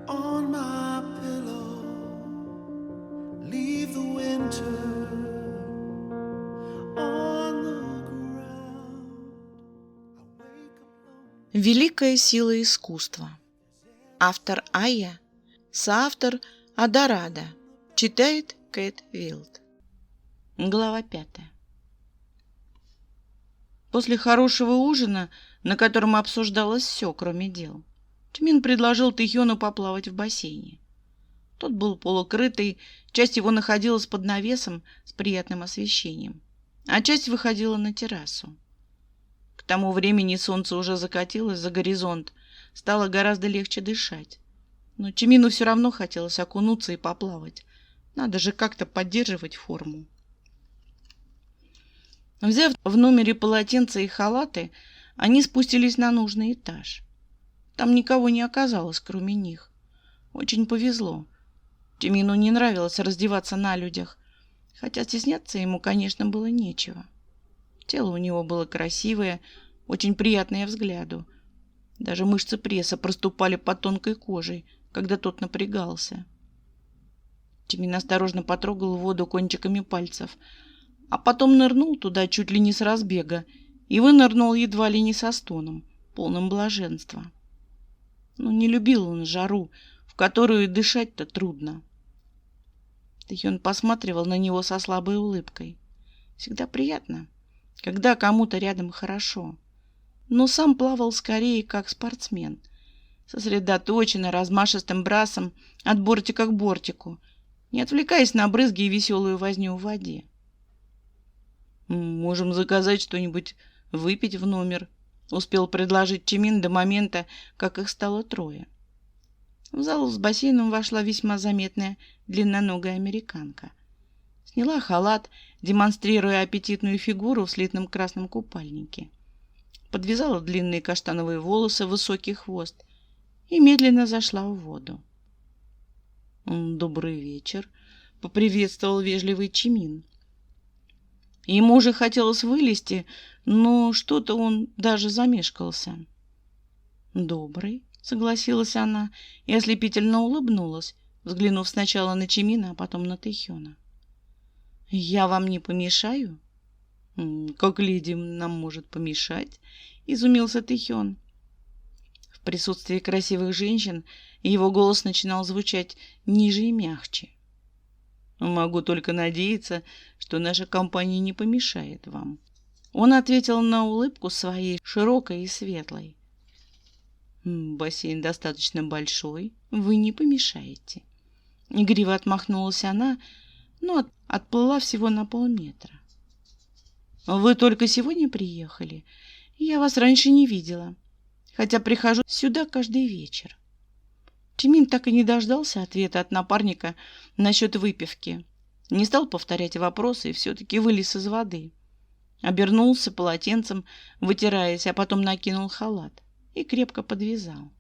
on my pillow, leave the winter on the ground. I wake up lonely. Великая сила искусства. Автор Айя, соавтор Адорада. Читает Кэт Вилд. Глава 5. После хорошего ужина, на котором обсуждалось все, кроме дел, Чимин предложил Тэхёну поплавать в бассейне. Тот был полукрытый, часть его находилась под навесом с приятным освещением, а часть выходила на террасу. К тому времени солнце уже закатилось за горизонт, стало гораздо легче дышать. Но Чимину все равно хотелось окунуться и поплавать. Надо же как-то поддерживать форму. Взяв в номере полотенца и халаты, они спустились на нужный этаж. Там никого не оказалось, кроме них. Очень повезло. Чимину не нравилось раздеваться на людях, хотя стесняться ему, конечно, было нечего. Тело у него было красивое, очень приятное взгляду. Даже мышцы пресса проступали под тонкой кожей, когда тот напрягался. Чимин осторожно потрогал воду кончиками пальцев, а потом нырнул туда чуть ли не с разбега и вынырнул едва ли не со стоном, полным блаженства. Но не любил он жару, в которую дышать-то трудно. Тэхён посматривал на него со слабой улыбкой. Всегда приятно, когда кому-то рядом хорошо. Но сам плавал скорее как спортсмен, сосредоточенно, размашистым брасом от бортика к бортику, не отвлекаясь на брызги и веселую возню в воде. «Можем заказать что-нибудь выпить в номер», — успел предложить Чимин до момента, как их стало трое. В зал с бассейном вошла весьма заметная длинноногая американка. Сняла халат, демонстрируя аппетитную фигуру в слитном красном купальнике. Подвязала длинные каштановые волосы в высокий хвост и медленно зашла в воду. «Добрый вечер», — поприветствовал вежливый Чимин. Ему уже хотелось вылезти, но что-то он даже замешкался. «Добрый», — согласилась она и ослепительно улыбнулась, взглянув сначала на Чимина, а потом на Тэхёна. «Я вам не помешаю?» «Как леди нам может помешать?» — изумился Тэхён. В присутствии красивых женщин его голос начинал звучать ниже и мягче. «Могу только надеяться, что наша компания не помешает вам». Он ответил на улыбку своей широкой и светлой. «Бассейн достаточно большой, вы не помешаете». Игриво отмахнулась она, но отплыла всего на полметра. «Вы только сегодня приехали? Я вас раньше не видела, хотя прихожу сюда каждый вечер». Чимин так и не дождался ответа от напарника насчет выпивки. Не стал повторять вопросы и все-таки вылез из воды. Обернулся полотенцем, вытираясь, а потом накинул халат и крепко подвязал.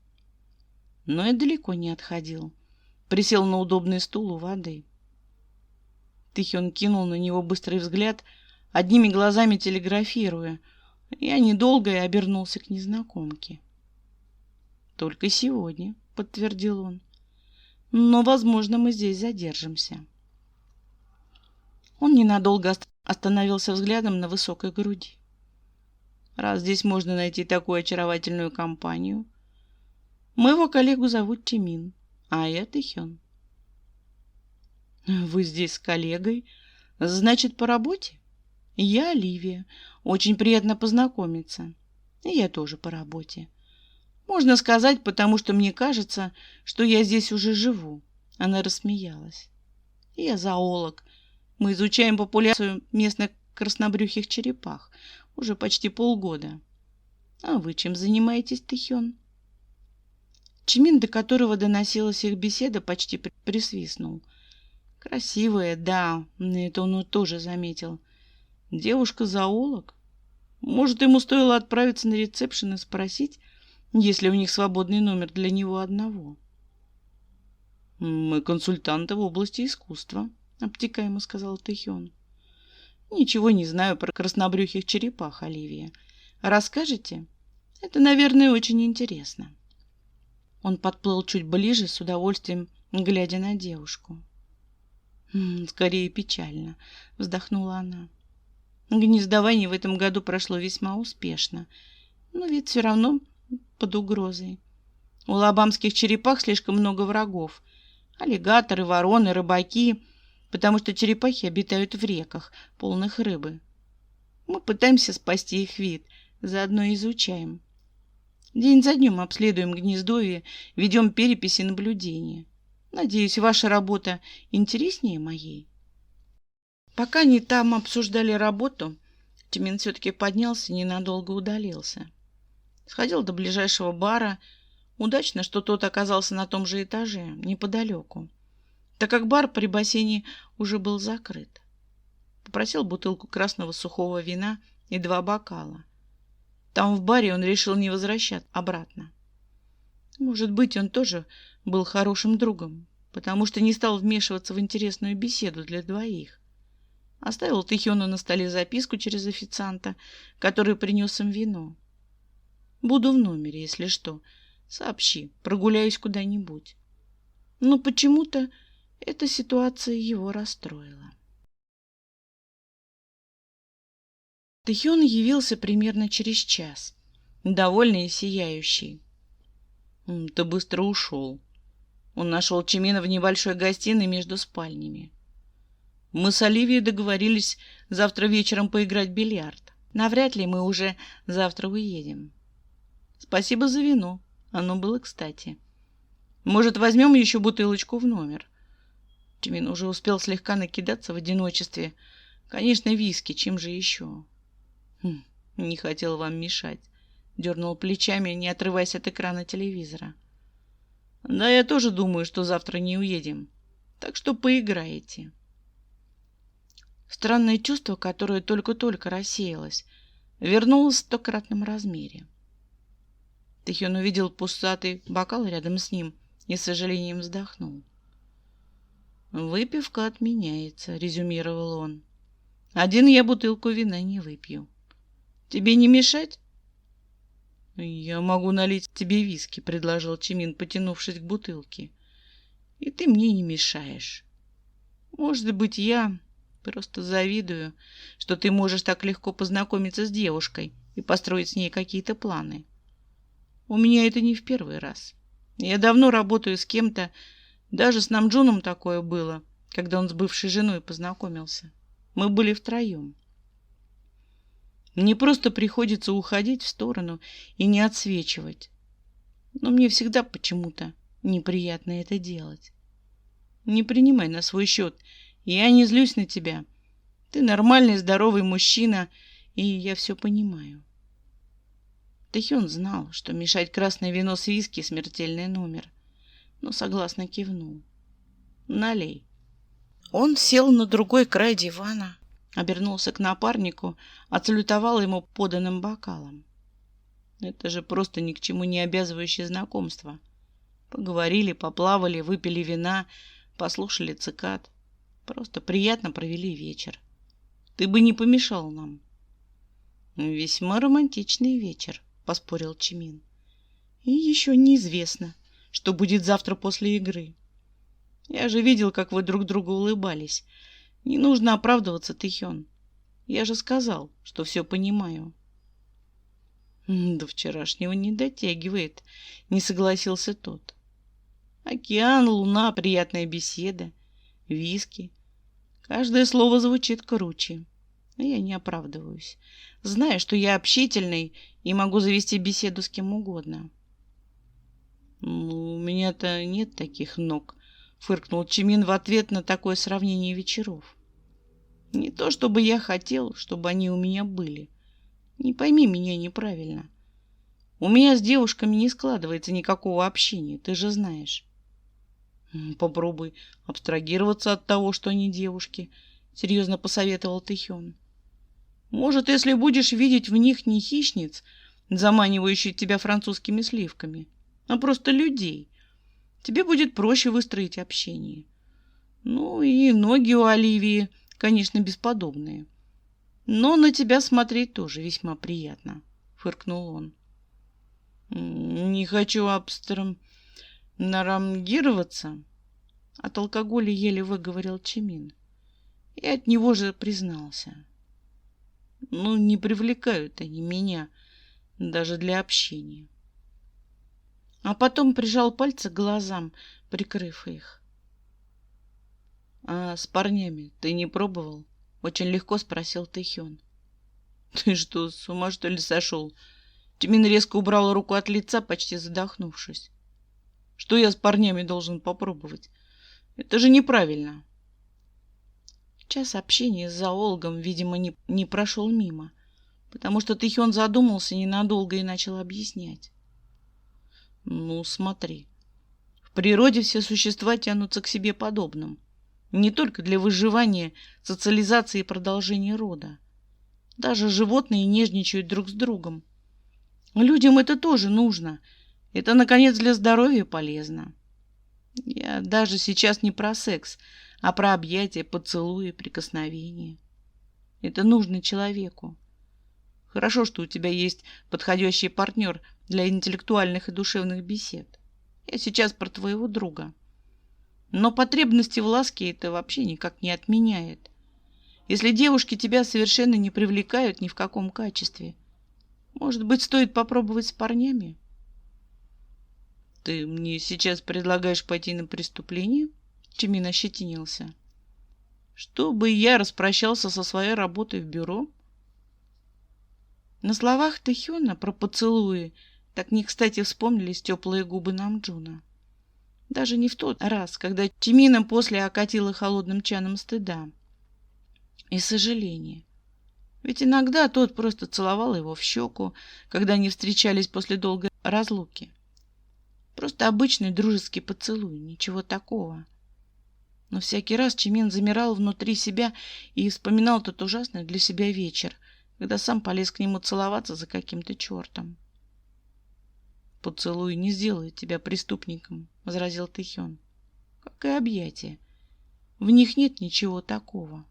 Но и далеко не отходил. Присел на удобный стул у воды. Тэхён кинул на него быстрый взгляд, одними глазами телеграфируя, и недолго и обернулся к незнакомке. «Только сегодня», — подтвердил он. «Но, возможно, мы здесь задержимся». Он ненадолго остановился взглядом на высокой груди. «Раз здесь можно найти такую очаровательную компанию, моего коллегу зовут Чимин, а я Тэхён». «Вы здесь с коллегой? Значит, по работе?» «Я Оливия. Очень приятно познакомиться. И я тоже по работе. Можно сказать, потому что мне кажется, что я здесь уже живу». Она рассмеялась. «Я зоолог. Мы изучаем популяцию местных краснобрюхих черепах уже почти полгода. А вы чем занимаетесь, Тэхён?» Чимин, до которого доносилась их беседа, почти присвистнул. «Красивая, да, это он тоже заметил. Девушка-зоолог? Может, ему стоило отправиться на ресепшн и спросить, есть ли у них свободный номер для него одного?» «Мы консультанты в области искусства», — обтекаемо сказал Тэхён. «Ничего не знаю про краснобрюхих черепах, Оливия. Расскажете? Это, наверное, очень интересно». Он подплыл чуть ближе, с удовольствием глядя на девушку. «Скорее печально», — вздохнула она. «Гнездование в этом году прошло весьма успешно, но ведь все равно под угрозой. У лабамских черепах слишком много врагов. Аллигаторы, вороны, рыбаки, потому что черепахи обитают в реках, полных рыбы. Мы пытаемся спасти их вид, заодно изучаем. День за днем обследуем гнездовье, ведем переписи, наблюдения. Надеюсь, ваша работа интереснее моей». Пока они там обсуждали работу, Чимин все-таки поднялся и ненадолго удалился. Сходил до ближайшего бара. Удачно, что тот оказался на том же этаже, неподалеку, так как бар при бассейне уже был закрыт. Попросил бутылку красного сухого вина и 2 бокала. Там в баре он решил не возвращаться обратно. Может быть, он тоже был хорошим другом, потому что не стал вмешиваться в интересную беседу для двоих. Оставил Тэхёну на столе записку через официанта, который принес им вино. «Буду в номере, если что. Сообщи, прогуляюсь куда-нибудь». Но почему-то эта ситуация его расстроила. Тэхён явился примерно через час, довольный и сияющий. «Ты быстро ушел». Он нашел Чимина в небольшой гостиной между спальнями. «Мы с Оливией договорились завтра вечером поиграть в бильярд. Навряд ли мы уже завтра уедем. Спасибо за вино, оно было кстати. Может, возьмем еще бутылочку в номер?» Чимин уже успел слегка накидаться в одиночестве. Конечно, виски, чем же еще? «Не хотел вам мешать», — дернул плечами, не отрываясь от экрана телевизора. «Да, я тоже думаю, что завтра не уедем, так что поиграете». Странное чувство, которое только-только рассеялось, вернулось в 100-кратном размере. Тэхён увидел пустатый бокал рядом с ним и с сожалением вздохнул. «Выпивка отменяется», — резюмировал он. «Один я бутылку вина не выпью. Тебе не мешать?» «Я могу налить тебе виски», — предложил Чимин, потянувшись к бутылке. «И ты мне не мешаешь. Может быть, я просто завидую, что ты можешь так легко познакомиться с девушкой и построить с ней какие-то планы. У меня это не в первый раз. Я давно работаю с кем-то, даже с Намджуном такое было, когда он с бывшей женой познакомился. Мы были втроем. Мне просто приходится уходить в сторону и не отсвечивать. Но мне всегда почему-то неприятно это делать. Не принимай на свой счет. Я не злюсь на тебя. Ты нормальный, здоровый мужчина, и я все понимаю». Тэхён знал, что мешать красное вино с виски — смертельный номер, но согласно кивнул. «Налей». Он сел на другой край дивана, обернулся к напарнику, отсалютовал ему поданным бокалом. Это же просто ни к чему не обязывающее знакомство. Поговорили, поплавали, выпили вина, послушали цикад. Просто приятно провели вечер. Ты бы не помешал нам. «Весьма романтичный вечер», — поспорил Чимин. «И еще неизвестно, что будет завтра после игры. Я же видел, как вы друг другу улыбались. Не нужно оправдываться, Тэхён. Я же сказал, что все понимаю». «До вчерашнего не дотягивает», — не согласился тот. «Океан, луна, приятная беседа, виски. Каждое слово звучит круче. Но я не оправдываюсь. Знаю, что я общительный и могу завести беседу с кем угодно». «У меня-то нет таких ног», — фыркнул Чимин в ответ на такое сравнение вечеров. «Не то чтобы я хотел, чтобы они у меня были. Не пойми меня неправильно. У меня с девушками не складывается никакого общения, ты же знаешь». «Попробуй абстрагироваться от того, что они девушки», — серьезно посоветовал Тэхён. «Может, если будешь видеть в них не хищниц, заманивающих тебя французскими сливками, а просто людей, тебе будет проще выстроить общение. Ну и ноги у Оливии, конечно, бесподобные. Но на тебя смотреть тоже весьма приятно», — фыркнул он. «Не хочу Нарамгироваться? От алкоголя еле выговорил Чимин. И от него же признался. Ну, не привлекают они меня даже для общения. А потом прижал пальцы к глазам, прикрыв их. А с парнями ты не пробовал? Очень легко спросил Тэхён. Ты что, с ума что ли сошел? Чимин резко убрал руку от лица, почти задохнувшись. Что я с парнями должен попробовать? Это же неправильно. Час общения с зоологом, видимо, не прошел мимо, потому что Тэхён задумался ненадолго и начал объяснять. Ну, смотри. В природе все существа тянутся к себе подобным. Не только для выживания, социализации и продолжения рода. Даже животные нежничают друг с другом. Людям это тоже нужно. Это, наконец, для здоровья полезно. Я даже сейчас не про секс, а про объятия, поцелуи, прикосновения. Это нужно человеку. Хорошо, что у тебя есть подходящий партнер для интеллектуальных и душевных бесед. Я сейчас про твоего друга. Но потребности в ласке это вообще никак не отменяет. Если девушки тебя совершенно не привлекают ни в каком качестве, может быть, стоит попробовать с парнями? Ты мне сейчас предлагаешь пойти на преступление? Чимин ощетинился. Чтобы я распрощался со своей работой в бюро? На словах Тэхёна про поцелуи так не кстати вспомнились теплые губы Намджуна. Даже не в тот раз, когда Чимина после окатила холодным чаном стыда и сожаления. Ведь иногда тот просто целовал его в щеку, когда они встречались после долгой разлуки. Просто обычный дружеский поцелуй, ничего такого. Но всякий раз Чимин замирал внутри себя и вспоминал тот ужасный для себя вечер, когда сам полез к нему целоваться за каким-то чертом. «Поцелуй не сделает тебя преступником», — возразил Тэхён. «Как и объятия. В них нет ничего такого».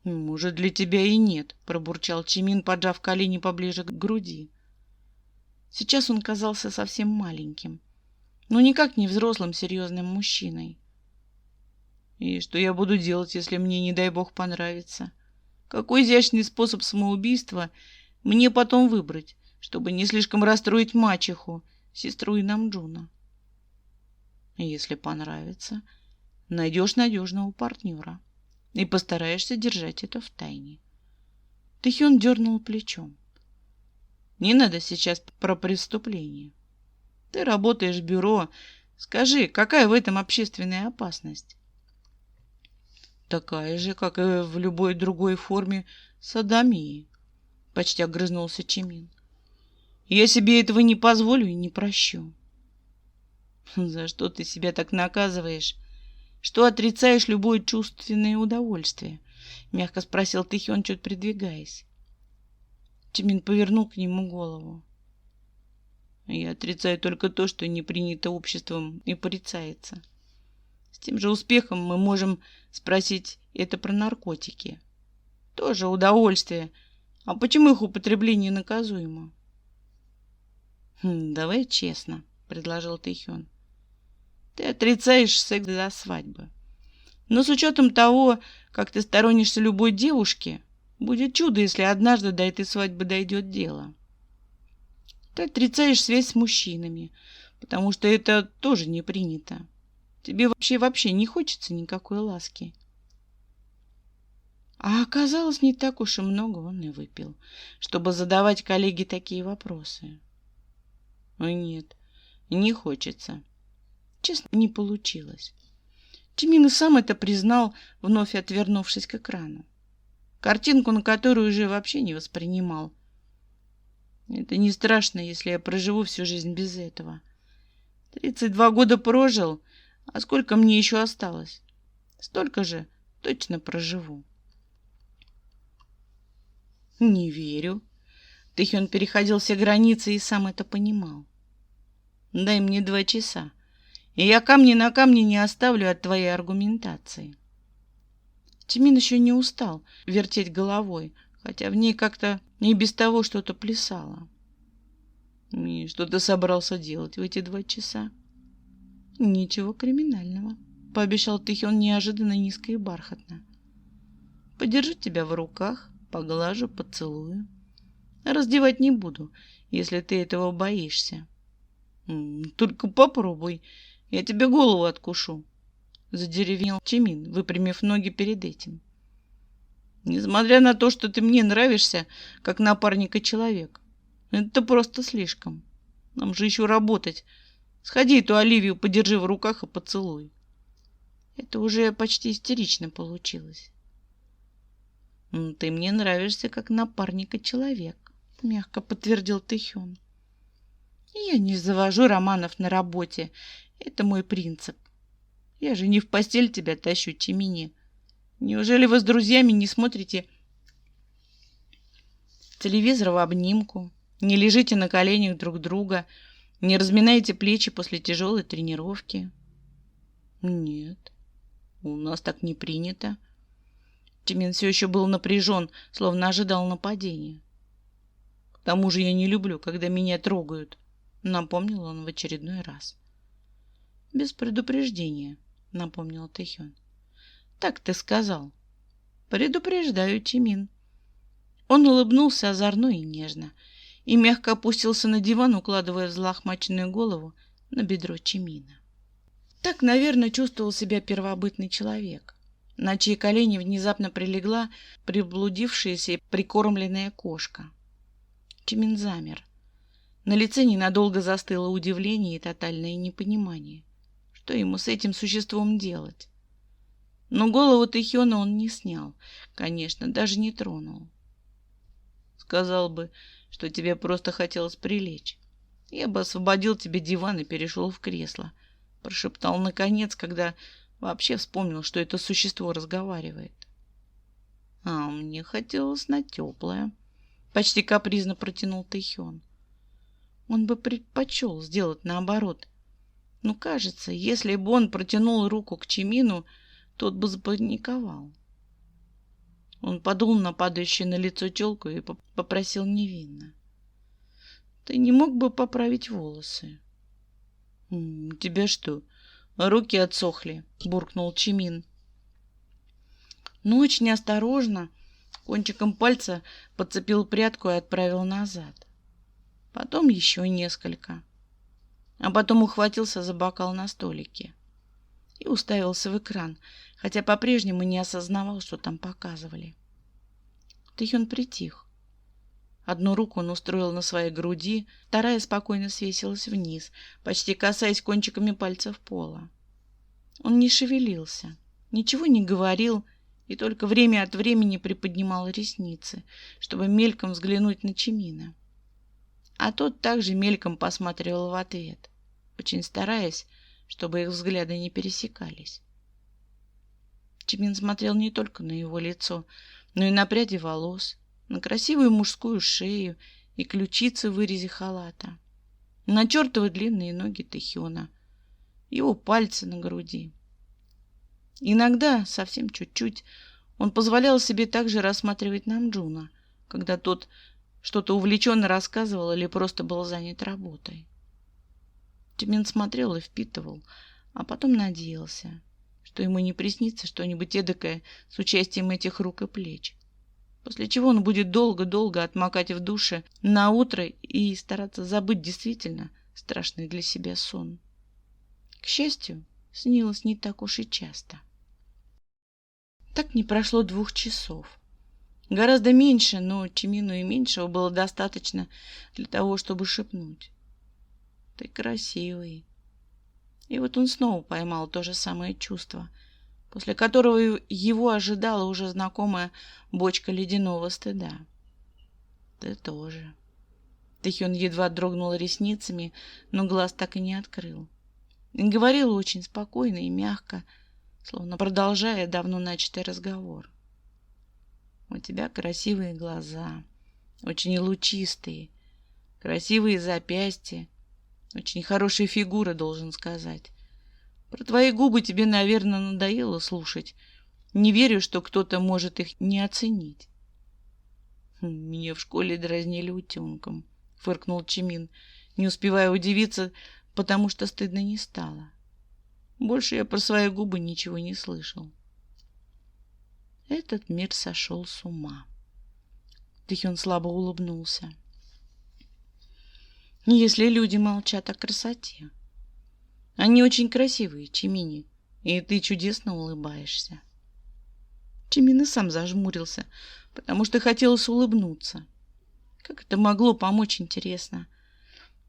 «Может, для тебя и нет», — пробурчал Чимин, поджав колени поближе к груди. Сейчас он казался совсем маленьким, но никак не взрослым серьезным мужчиной. «И что я буду делать, если мне, не дай бог, понравится? Какой изящный способ самоубийства мне потом выбрать, чтобы не слишком расстроить мачеху, сестру Намджуна? Если понравится, найдешь надежного партнера и постараешься держать это в тайне». Тэхён дернул плечом. «Не надо сейчас про преступление. Ты работаешь в бюро. Скажи, какая в этом общественная опасность?» «Такая же, как и в любой другой форме содомии», — почти огрызнулся Чимин. «Я себе этого не позволю и не прощу». «За что ты себя так наказываешь? Что отрицаешь любое чувственное удовольствие?» — мягко спросил Тэхён, чуть придвигаясь. Чимин повернул к нему голову. «Я отрицаю только то, что не принято обществом и порицается. С тем же успехом мы можем спросить это про наркотики. Тоже удовольствие. А почему их употребление наказуемо?» «Давай честно», — предложил Тэхён. «Ты отрицаешь секс до свадьбы. Но с учетом того, как ты сторонишься любой девушки, будет чудо, если однажды до этой свадьбы дойдет дело. Ты отрицаешь связь с мужчинами, потому что это тоже не принято. Тебе вообще не хочется никакой ласки». А оказалось, не так уж и много он и выпил, чтобы задавать коллеге такие вопросы. Нет, не хочется. Честно, не получилось. Чимин и сам это признал, вновь отвернувшись к экрану. Картинку, на которую уже вообще не воспринимал. Это не страшно, если я проживу всю жизнь без этого. 32 года прожил, а сколько мне еще осталось? Столько же точно проживу. Не верю. Тэхён переходил все границы и сам это понимал. Дай мне 2 часа, и я камни на камне не оставлю от твоей аргументации. Чимин еще не устал вертеть головой, хотя в ней как-то и без того что-то плясало. И что ты собрался делать в эти 2 часа? Ничего криминального, пообещал Тэхён неожиданно низко и бархатно. Подержу тебя в руках, поглажу, поцелую. Раздевать не буду, если ты этого боишься. Только попробуй, я тебе голову откушу, задеревенел Чимин, выпрямив ноги перед этим. Несмотря на то, что ты мне нравишься, как напарник и человек, это просто слишком. Нам же еще работать. Сходи эту Оливию, подержи в руках и поцелуй. Это уже почти истерично получилось. Ты мне нравишься, как напарник и человек, мягко подтвердил Тэхён. Я не завожу романов на работе. Это мой принцип. Я же не в постель тебя тащу, Чимини. Неужели вы с друзьями не смотрите телевизор в обнимку, не лежите на коленях друг друга, не разминаете плечи после тяжелой тренировки? Нет, у нас так не принято. Чимин все еще был напряжен, словно ожидал нападения. К тому же я не люблю, когда меня трогают, напомнил он в очередной раз. Без предупреждения, напомнил Тэхён. Так ты сказал. Предупреждаю, Чимин. Он улыбнулся озорно и нежно и мягко опустился на диван, укладывая взлохмаченную голову на бедро Чимина. Так, наверное, чувствовал себя первобытный человек, на чьи колени внезапно прилегла приблудившаяся и прикормленная кошка. Чимин замер. На лице ненадолго застыло удивление и тотальное непонимание. Что ему с этим существом делать? Но голову Тэхёна он не снял, конечно, даже не тронул. Сказал бы, что тебе просто хотелось прилечь. Я бы освободил тебе диван и перешел в кресло, прошептал наконец, когда вообще вспомнил, что это существо разговаривает. А мне хотелось на теплое, почти капризно протянул Тэхён. Он бы предпочел сделать наоборот. Но кажется, если бы он протянул руку к Чимину, тот бы запаниковал. Он подул на падающую на лицо челку и попросил невинно. Ты не мог бы поправить волосы? У тебя что, руки отсохли? Буркнул Чимин. Но очень осторожно кончиком пальца подцепил прядку и отправил назад. Потом еще несколько. А потом ухватился за бокал на столике и уставился в экран, хотя по-прежнему не осознавал, что там показывали. Тэхён притих. Одну руку он устроил на своей груди, вторая спокойно свесилась вниз, почти касаясь кончиками пальцев пола. Он не шевелился, ничего не говорил и только время от времени приподнимал ресницы, чтобы мельком взглянуть на Чимина. А тот также мельком посматривал в ответ, очень стараясь, чтобы их взгляды не пересекались. Чимин смотрел не только на его лицо, но и на пряди волос, на красивую мужскую шею и ключицы в вырезе халата, на чертовы длинные ноги Тэхёна, его пальцы на груди. Иногда, совсем чуть-чуть, он позволял себе также рассматривать Намджуна, когда тот что-то увлеченно рассказывал или просто был занят работой. Чимин смотрел и впитывал, а потом надеялся, что ему не приснится что-нибудь эдакое с участием этих рук и плеч, после чего он будет долго-долго отмокать в душе на утро и стараться забыть действительно страшный для себя сон. К счастью, снилось не так уж и часто. Так не прошло 2 часов. Гораздо меньше, но Чимину и меньшего было достаточно для того, чтобы шепнуть. Ты красивый. И вот он снова поймал то же самое чувство, после которого его ожидала уже знакомая бочка ледяного стыда. Ты тоже. Тэхён едва дрогнул ресницами, но глаз так и не открыл. И говорил очень спокойно и мягко, словно продолжая давно начатый разговор. У тебя красивые глаза, очень лучистые, красивые запястья, очень хорошая фигура, должен сказать. Про твои губы тебе, наверное, надоело слушать. Не верю, что кто-то может их не оценить. Меня в школе дразнили утенком, фыркнул Чимин, не успевая удивиться, потому что стыдно не стало. Больше я про свои губы ничего не слышал. Этот мир сошел с ума. Тэхён слабо улыбнулся. Если люди молчат о красоте. Они очень красивые, Чимини, и ты чудесно улыбаешься. Чимин и сам зажмурился, потому что хотелось улыбнуться. Как это могло помочь, интересно?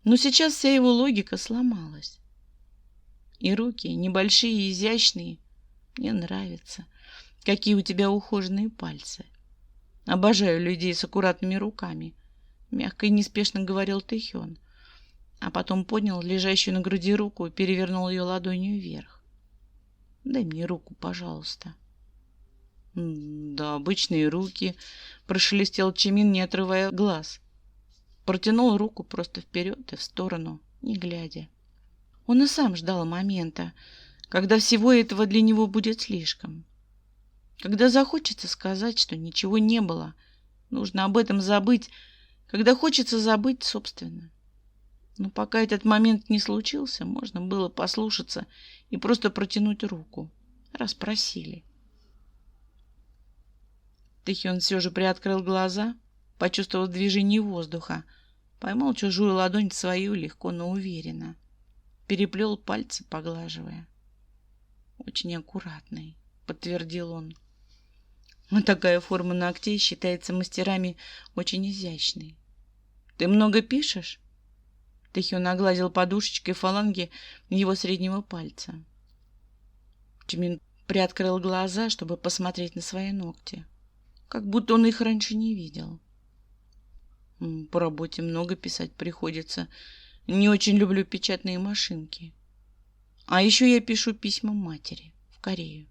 Но сейчас вся его логика сломалась. И руки небольшие и изящные. Мне нравятся. Какие у тебя ухоженные пальцы. Обожаю людей с аккуратными руками. Мягко и неспешно говорил Тэхён. А потом поднял лежащую на груди руку и перевернул ее ладонью вверх. Дай мне руку, пожалуйста. Да, обычные руки, прошелестел Чимин, не отрывая глаз. Протянул руку просто вперед и в сторону, не глядя. Он и сам ждал момента, когда всего этого для него будет слишком. Когда захочется сказать, что ничего не было, нужно об этом забыть, когда хочется забыть, собственно. Но пока этот момент не случился, можно было послушаться и просто протянуть руку, раз просили. Тэхён все же приоткрыл глаза, почувствовал движение воздуха, поймал чужую ладонь в свою легко, но уверенно. Переплел пальцы, поглаживая. Очень аккуратный, подтвердил он. Но такая форма ногтей считается мастерами очень изящной. Ты много пишешь? Тэхён огладил подушечкой фаланги его среднего пальца. Чимин приоткрыл глаза, чтобы посмотреть на свои ногти. Как будто он их раньше не видел. По работе много писать приходится. Не очень люблю печатные машинки. А еще я пишу письма матери в Корею.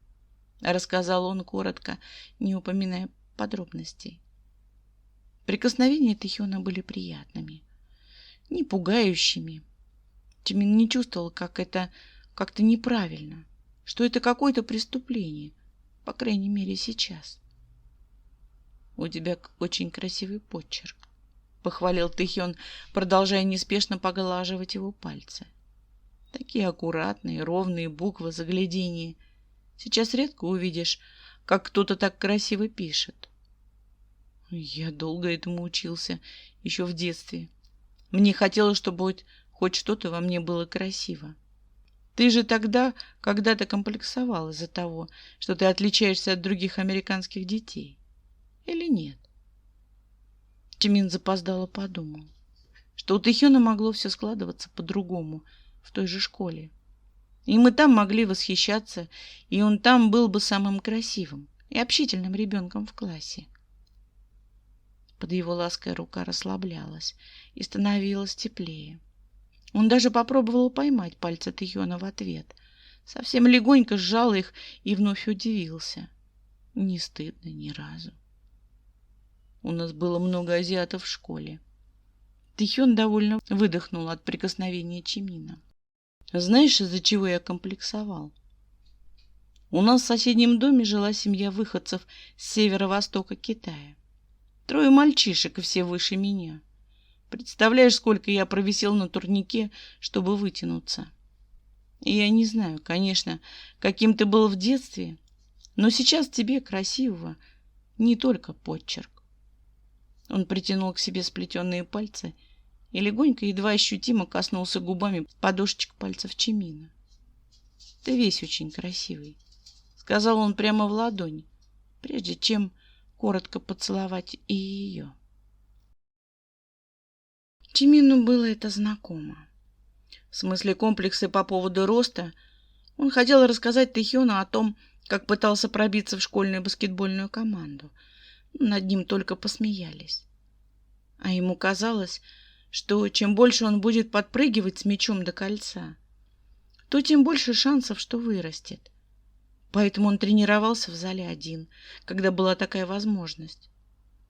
Рассказал он коротко, не упоминая подробностей. Прикосновения Тэхёна были приятными, не пугающими. Чимин не чувствовал, как это как-то неправильно, что это какое-то преступление, по крайней мере сейчас. У тебя очень красивый почерк, похвалил Тэхён, продолжая неспешно поглаживать его пальцы. Такие аккуратные, ровные буквы загляденье. Сейчас редко увидишь, как кто-то так красиво пишет. Я долго этому учился, еще в детстве. Мне хотелось, чтобы хоть что-то во мне было красиво. Ты же тогда когда-то комплексовал из-за того, что ты отличаешься от других американских детей. Или нет? Чимин запоздало подумал, что у Тэхёна могло все складываться по-другому в той же школе. И мы там могли восхищаться, и он там был бы самым красивым и общительным ребенком в классе. Под его лаской рука расслаблялась и становилась теплее. Он даже попробовал поймать пальцы Тэхёна в ответ. Совсем легонько сжал их и вновь удивился. Не стыдно ни разу. У нас было много азиатов в школе. Тэхён довольно выдохнул от прикосновения Чимина. Знаешь, из-за чего я комплексовал? У нас в соседнем доме жила семья выходцев с северо-востока Китая. 3 мальчишек, и все выше меня. Представляешь, сколько я провисел на турнике, чтобы вытянуться. И я не знаю, конечно, каким ты был в детстве, но сейчас тебе красивого не только почерк. Он притянул к себе сплетенные пальцы и легонько, едва ощутимо коснулся губами подушечек пальцев Чимина. Ты весь очень красивый, сказал он прямо в ладонь, прежде чем коротко поцеловать и ее. Чимину было это знакомо. В смысле комплексы по поводу роста он хотел рассказать Тэхёну о том, как пытался пробиться в школьную баскетбольную команду. Над ним только посмеялись. А ему казалось, что чем больше он будет подпрыгивать с мячом до кольца, то тем больше шансов, что вырастет. Поэтому он тренировался в зале один, когда была такая возможность.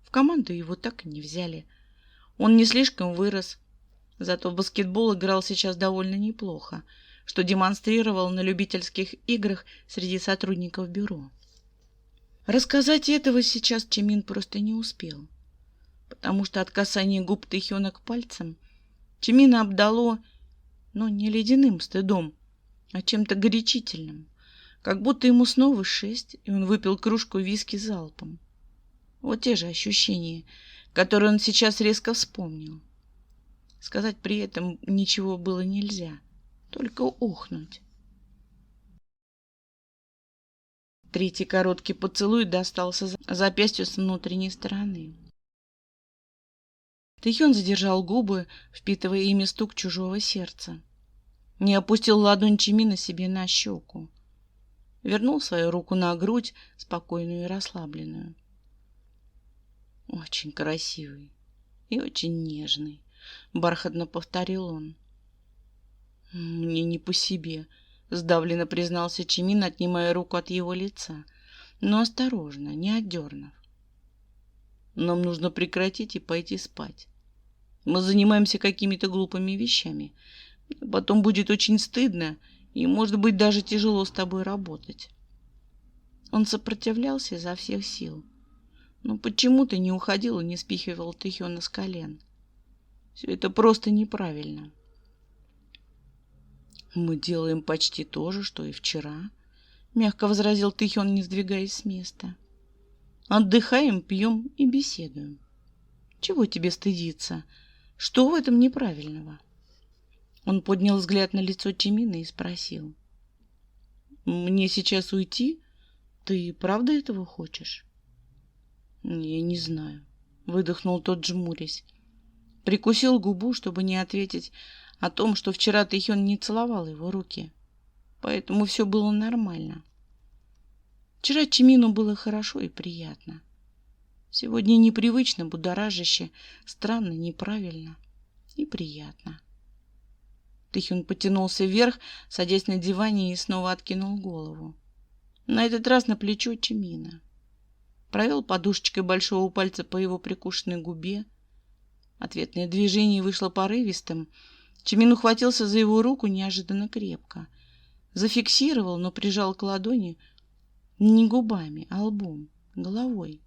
В команду его так и не взяли. Он не слишком вырос, зато в баскетбол играл сейчас довольно неплохо, что демонстрировал на любительских играх среди сотрудников бюро. Рассказать этого сейчас Чимин просто не успел, потому что от касания губ Тэхёна к пальцам Чимина обдало, но не ледяным стыдом, а чем-то горячительным, как будто ему снова 6, и он выпил кружку виски залпом. Вот те же ощущения, которые он сейчас резко вспомнил. Сказать при этом ничего было нельзя, только охнуть. Третий короткий поцелуй достался запястью с внутренней стороны. Тэхён задержал губы, впитывая ими стук чужого сердца. Не опустил ладонь Чимина себе на щеку. Вернул свою руку на грудь, спокойную и расслабленную. «Очень красивый и очень нежный», — бархатно повторил он. «Мне не по себе», — сдавленно признался Чимин, отнимая руку от его лица, но осторожно, не отдернув. «Нам нужно прекратить и пойти спать. Мы занимаемся какими-то глупыми вещами. Потом будет очень стыдно и, может быть, даже тяжело с тобой работать». Он сопротивлялся изо всех сил, но почему-то не уходил и не спихивал Тэхёна с колен. Все это просто неправильно. «Мы делаем почти то же, что и вчера», — мягко возразил Тэхён, не сдвигаясь с места. «Отдыхаем, пьем и беседуем. Чего тебе стыдиться? Что в этом неправильного?» Он поднял взгляд на лицо Чимина и спросил. «Мне сейчас уйти? Ты правда этого хочешь?» «Я не знаю», — выдохнул тот, жмурясь. Прикусил губу, чтобы не ответить о том, что вчера Тэхён не целовал его руки. Поэтому все было нормально. Вчера Чимину было хорошо и приятно. Сегодня непривычно, будоражаще, странно, неправильно и приятно. Тэхён потянулся вверх, садясь на диване, и снова откинул голову. На этот раз на плечо Чимина. Провел подушечкой большого пальца по его прикушенной губе. Ответное движение вышло порывистым. Чимин ухватился за его руку неожиданно крепко. Зафиксировал, но прижал к ладони не губами, а лбом, головой,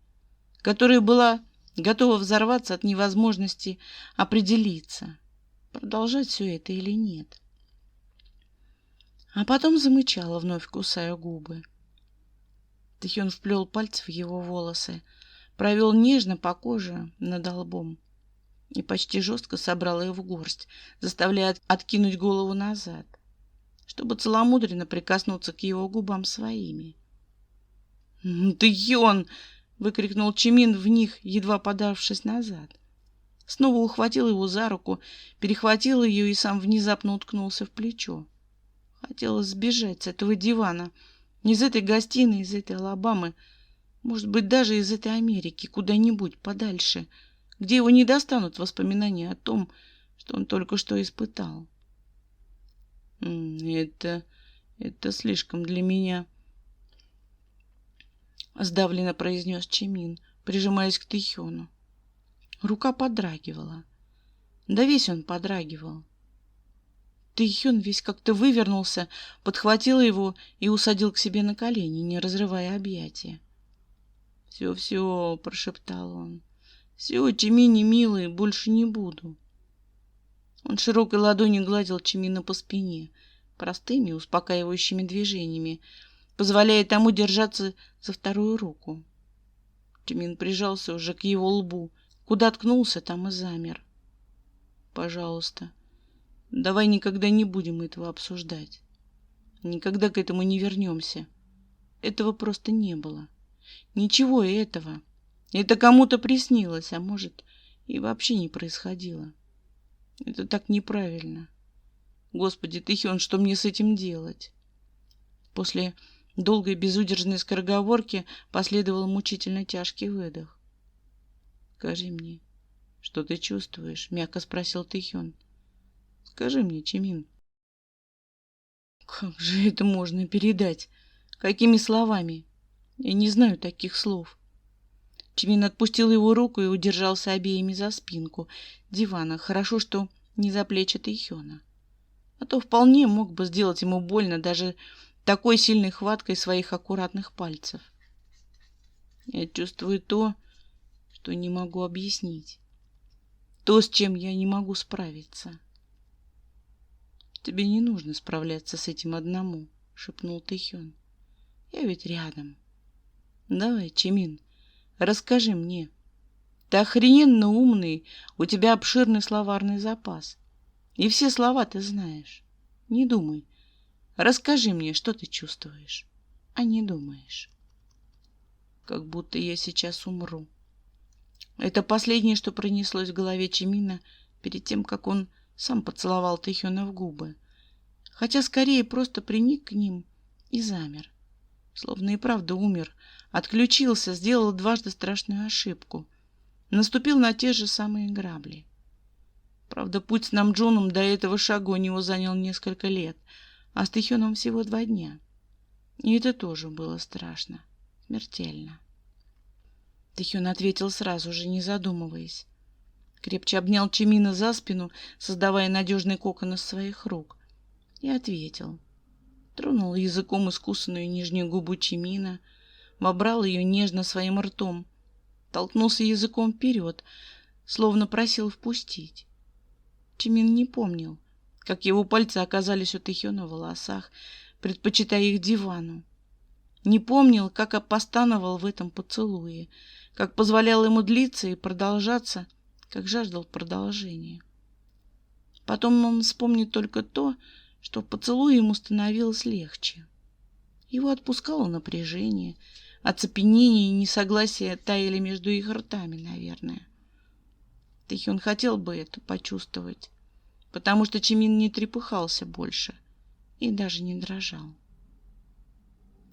которая была готова взорваться от невозможности определиться, продолжать все это или нет. А потом замычала, вновь кусая губы. Тэхён вплел пальцы в его волосы, провел нежно по коже над лбом и почти жестко собрал их в горсть, заставляя откинуть голову назад, чтобы целомудренно прикоснуться к его губам своими. «Тэхён!» — выкрикнул Чимин в них, едва подавшись назад. Снова ухватил его за руку, перехватил ее и сам внезапно уткнулся в плечо. Хотелось сбежать с этого дивана, из этой гостиной, из этой Алабамы, может быть, даже из этой Америки, куда-нибудь подальше, где его не достанут воспоминания о том, что он только что испытал. Это слишком для меня», — сдавленно произнес Чимин, прижимаясь к Тэхёну. Рука подрагивала. Да весь он подрагивал. Тэхён весь как-то вывернулся, подхватил его и усадил к себе на колени, не разрывая объятия. «Все-все», — прошептал он. «Все, Чимини, милый, больше не буду». Он широкой ладонью гладил Чимина по спине, простыми, успокаивающими движениями, позволяя тому держаться за вторую руку. Чимин прижался уже к его лбу, куда ткнулся, там и замер. «Пожалуйста, давай никогда не будем этого обсуждать. Никогда к этому не вернемся. Этого просто не было. Ничего этого. Это кому-то приснилось, а может, и вообще не происходило. Это так неправильно. Господи, Тэхён, что мне с этим делать?» После долгой безудержной скороговорки последовал мучительно тяжкий выдох. «Скажи мне, что ты чувствуешь?» — мягко спросил Тэхён. «Скажи мне, Чимин». Как же это можно передать? Какими словами? Я не знаю таких слов. Чимин отпустил его руку и удержался обеими за спинку дивана. Хорошо, что не за плечи Тэхёна. А то вполне мог бы сделать ему больно даже такой сильной хваткой своих аккуратных пальцев. Я чувствую то, что не могу объяснить. То, с чем я не могу справиться. Тебе не нужно справляться с этим одному, шепнул Тэхён. Я ведь рядом. Давай, Чимин, расскажи мне. Ты охрененно умный, у тебя обширный словарный запас. И все слова ты знаешь. Не думай. Расскажи мне, что ты чувствуешь, а не думаешь. Как будто я сейчас умру. Это последнее, что пронеслось в голове Чимина перед тем, как он сам поцеловал Тэхёна в губы. Хотя скорее просто приник к ним и замер. Словно и правда умер, отключился, сделал дважды страшную ошибку. Наступил на те же самые грабли. Правда, путь с Намджоном до этого шага у него занял несколько лет, а с Тэхёном всего 2 дня. И это тоже было страшно, смертельно. Тэхён ответил сразу же, не задумываясь. Крепче обнял Чимина за спину, создавая надежный кокон из своих рук. И ответил. Тронул языком искусанную нижнюю губу Чимина, вобрал ее нежно своим ртом, толкнулся языком вперед, словно просил впустить. Чимин не помнил, как его пальцы оказались у Тэхёна в волосах, предпочитая их дивану. Не помнил, как постановал в этом поцелуе, как позволял ему длиться и продолжаться, как жаждал продолжения. Потом он вспомнит только то, что в поцелуе ему становилось легче. Его отпускало напряжение, оцепенение и несогласие таяли между их ртами, наверное. Тэхён хотел бы это почувствовать, потому что Чимин не трепыхался больше и даже не дрожал.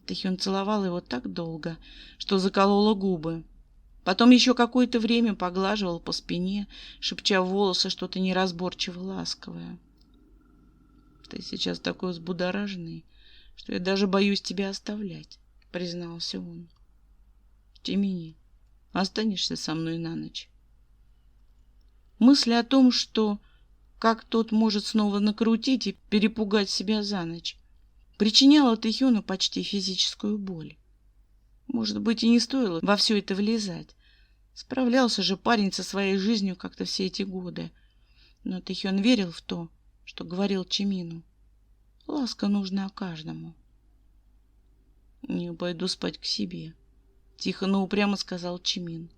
Тэхён целовал его так долго, что закололо губы. Потом еще какое-то время поглаживал по спине, шепча в волосы что-то неразборчиво ласковое. «Ты сейчас такой взбудораженный, что я даже боюсь тебя оставлять», — признался он. «Чимини, останешься со мной на ночь?» Мысль о том, что как тот может снова накрутить и перепугать себя за ночь, причиняла Тэхёну почти физическую боль. Может быть, и не стоило во все это влезать. Справлялся же парень со своей жизнью как-то все эти годы. Но Тэхён верил в то, что говорил Чимину. Ласка нужна каждому. «Не пойду спать к себе», — тихо, но упрямо сказал Чимин.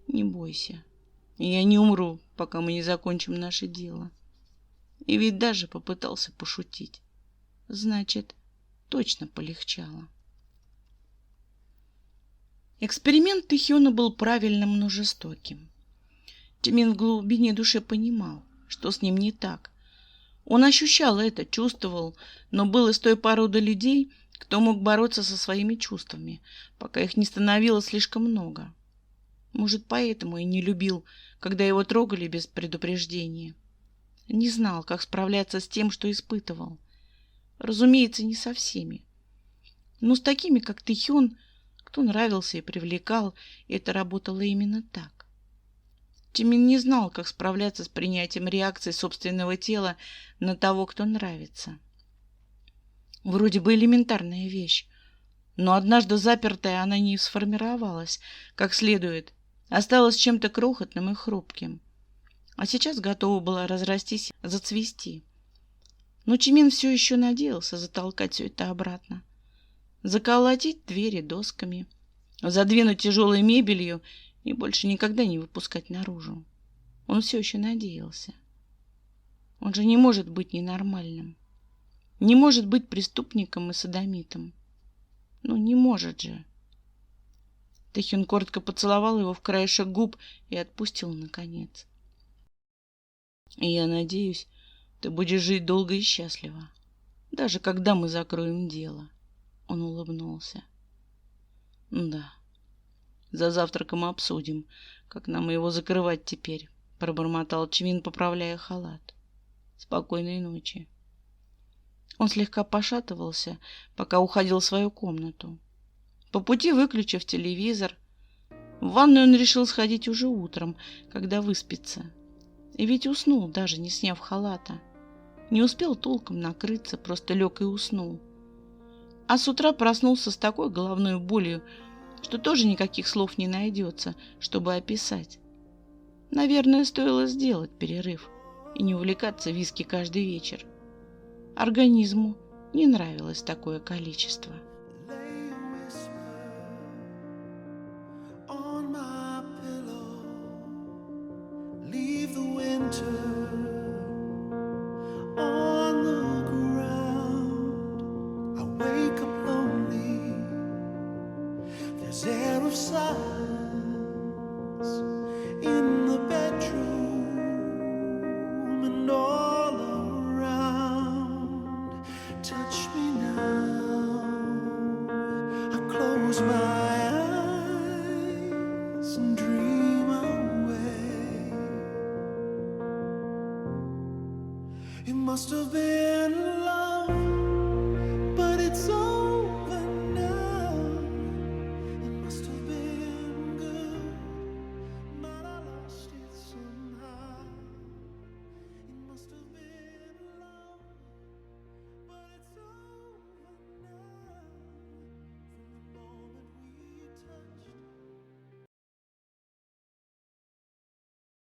«Не бойся. Я не умру, пока мы не закончим наше дело». И ведь даже попытался пошутить. Значит, точно полегчало. Эксперимент Тэхёна был правильным, но жестоким. Чимин в глубине души понимал, что с ним не так. Он ощущал это, чувствовал, но был из той породы людей, кто мог бороться со своими чувствами, пока их не становилось слишком много. Может, поэтому и не любил, когда его трогали без предупреждения. Не знал, как справляться с тем, что испытывал. Разумеется, не со всеми. Но с такими, как Тэхён, кто нравился и привлекал, это работало именно так. Чимин не знал, как справляться с принятием реакции собственного тела на того, кто нравится. Вроде бы элементарная вещь, но однажды запертая она не сформировалась как следует, осталась чем-то крохотным и хрупким. А сейчас готова была разрастись, зацвести. Но Чимин все еще надеялся затолкать все это обратно. Заколотить двери досками, задвинуть тяжелой мебелью и больше никогда не выпускать наружу. Он все еще надеялся. Он же не может быть ненормальным. Не может быть преступником и содомитом. Ну, не может же. Тэхён коротко поцеловал его в краешек губ и отпустил наконец. И я надеюсь, ты будешь жить долго и счастливо, даже когда мы закроем дело. Он улыбнулся. Да. За завтраком обсудим, как нам его закрывать теперь, пробормотал Чимин, поправляя халат. Спокойной ночи. Он слегка пошатывался, пока уходил в свою комнату. По пути, выключив телевизор, в ванную он решил сходить уже утром, когда выспится. И ведь уснул, даже не сняв халата. Не успел толком накрыться, просто лег и уснул. А с утра проснулся с такой головной болью, что тоже никаких слов не найдется, чтобы описать. Наверное, стоило сделать перерыв и не увлекаться виски каждый вечер. Организму не нравилось такое количество. Lay a whisper on my pillow. Leave the winter on the ground. I wake up lonely. There's air of silence in the bedroom and all around. Touch me now. I close my eyes and dream away. It must have been